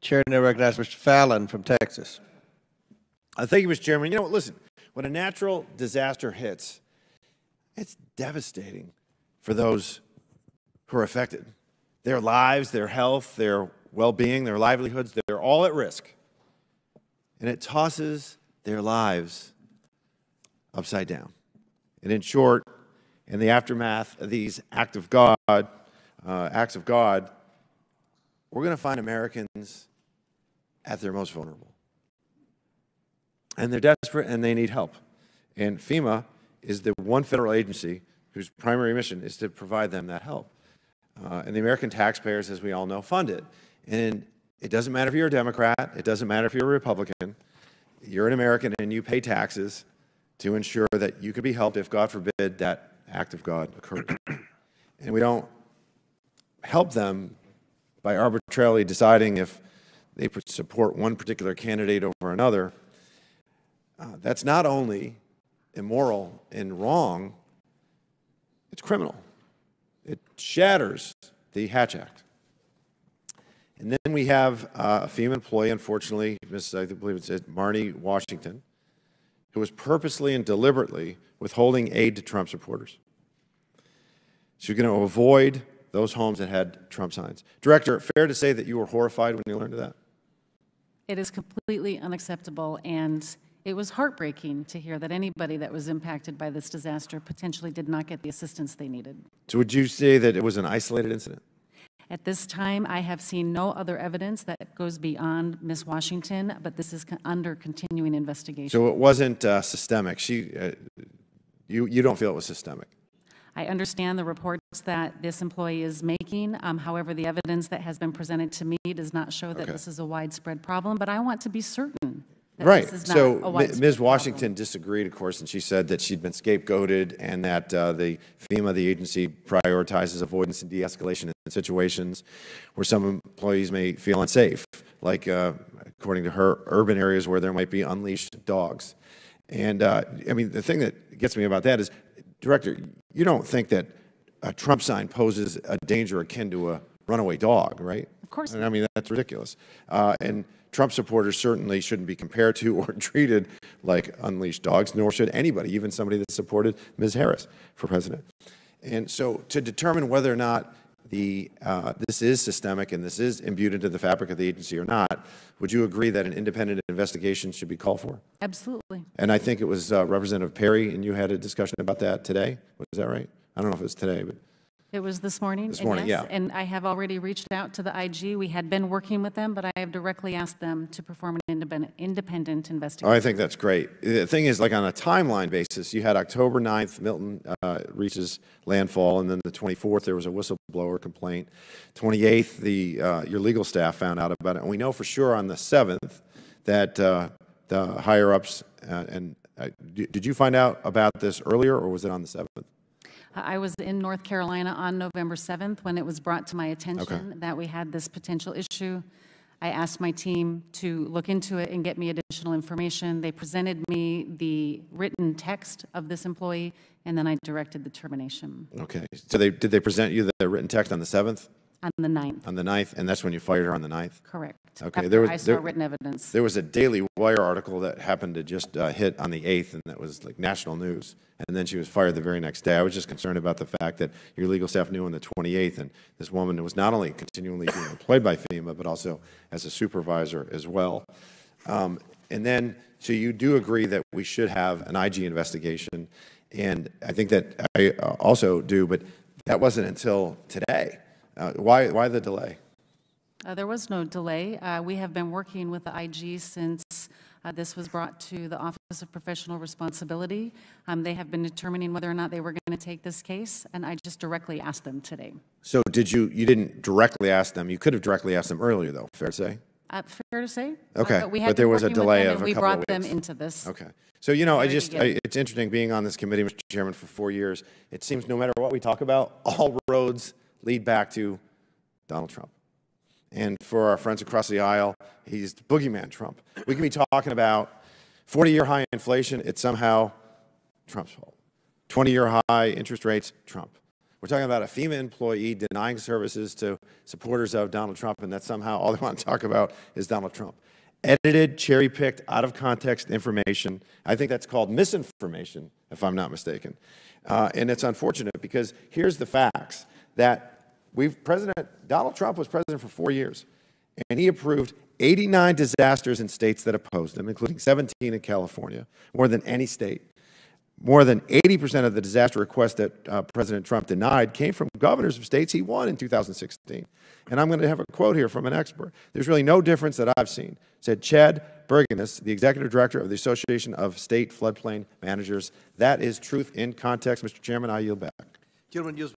Chair now recognizes Mr. Fallon from Texas. Thank you, Mr. Chairman. You know what, listen, when a natural disaster hits, it's devastating for those who are affected. Their lives, their health, their well-being, their livelihoods, they're all at risk. And it tosses their lives upside down. And in short, in the aftermath of these acts of God, we're going to find Americans at their most vulnerable. And they're desperate and they need help. And FEMA is the one federal agency whose primary mission is to provide them that help. And the American taxpayers, as we all know, fund it. And it doesn't matter if you're a Democrat, it doesn't matter if you're a Republican, you're an American and you pay taxes to ensure that you could be helped if, God forbid, that act of God occurred. And we don't help them by arbitrarily deciding if they support one particular candidate over another. That's not only immoral and wrong, it's criminal. It shatters the Hatch Act. And then we have a FEMA employee, unfortunately, I believe it's Marnie Washington, who was purposely and deliberately withholding aid to Trump supporters. She's going to avoid those homes that had Trump signs. Director, fair to say that you were horrified when you learned of that? It is completely unacceptable, and it was heartbreaking to hear that anybody that was impacted by this disaster potentially did not get the assistance they needed. So would you say that it was an isolated incident? At this time, I have seen no other evidence that goes beyond Ms. Washington, but this is under continuing investigation. So it wasn't systemic. You don't feel it was systemic? I understand the reports that this employee is making. However, the evidence that has been presented to me does not show that this is a widespread problem, but I want to be certain that this is not a widespread Ms. Washington problem. disagreed, of course, and she said that she'd been scapegoated and that the FEMA, the agency, prioritizes avoidance and de-escalation in situations where some employees may feel unsafe, like, according to her, urban areas where there might be unleashed dogs. And, I mean, the thing that gets me about that is, Director, you don't think that a Trump sign poses a danger akin to a runaway dog, right? Of course not. I mean, that's ridiculous. And Trump supporters certainly shouldn't be compared to or treated like unleashed dogs, nor should anybody, even somebody that supported Ms. Harris for president. And so to determine whether or not this is systemic and this is imbued into the fabric of the agency or not, would you agree that an independent investigation should be called for? Absolutely. And I think it was Representative Perry, and you had a discussion about that today. Was that right? I don't know if it was today, but It was this morning. This morning, yes, yeah. And I have already reached out to the IG. We had been working with them, but I have directly asked them to perform an independent investigation. Oh, I think that's great. The thing is, like on a timeline basis, you had October 9th, Milton reaches landfall, and then the 24th, there was a whistleblower complaint. 28th, your legal staff found out about it. And we know for sure on the 7th that the higher-ups, did you find out about this earlier, or was it on the 7th? I was in North Carolina on November 7th when it was brought to my attention that we had this potential issue. I asked my team to look into it and get me additional information. They presented me the written text of this employee, and then I directed the termination. Okay. So did they present you the written text on the 7th? On the 9th. On the 9th, and that's when you fired her on the 9th? Correct. Okay. After I saw written evidence. There was a Daily Wire article that happened to just hit on the 8th, and that was like national news. And then she was fired the very next day. I was just concerned about the fact that your legal staff knew on the 28th, and this woman was not only continually being employed by FEMA, but also as a supervisor as well. And then, so you do agree that we should have an IG investigation, and I think that I also do, but that wasn't until today. Why the delay? There was no delay. We have been working with the IG since this was brought to the Office of Professional Responsibility. They have been determining whether or not they were going to take this case, and I just directly asked them today. So you didn't directly ask them. You could have directly asked them earlier, though. Fair to say? Fair to say. Okay, but there was a delay of a couple of weeks. We brought them into this. Okay. So, you know, it's interesting being on this committee, Mr. Chairman, for 4 years. It seems no matter what we talk about, all roads lead back to Donald Trump. And for our friends across the aisle, he's the boogeyman Trump. We can be talking about 40-year high inflation, it's somehow Trump's fault. 20-year high interest rates, Trump. We're talking about a FEMA employee denying services to supporters of Donald Trump, and that somehow all they want to talk about is Donald Trump. Edited, cherry-picked, out-of-context information. I think that's called misinformation, if I'm not mistaken. And it's unfortunate because here's the facts, that Donald Trump was president for 4 years, and he approved 89 disasters in states that opposed him, including 17 in California, more than any state. More than 80% of the disaster requests that President Trump denied came from governors of states he won in 2016. And I'm going to have a quote here from an expert. There's really no difference that I've seen, said Chad Bergenis, the executive director of the Association of State Floodplain Managers. That is truth in context. Mr. Chairman, I yield back. Gentleman yields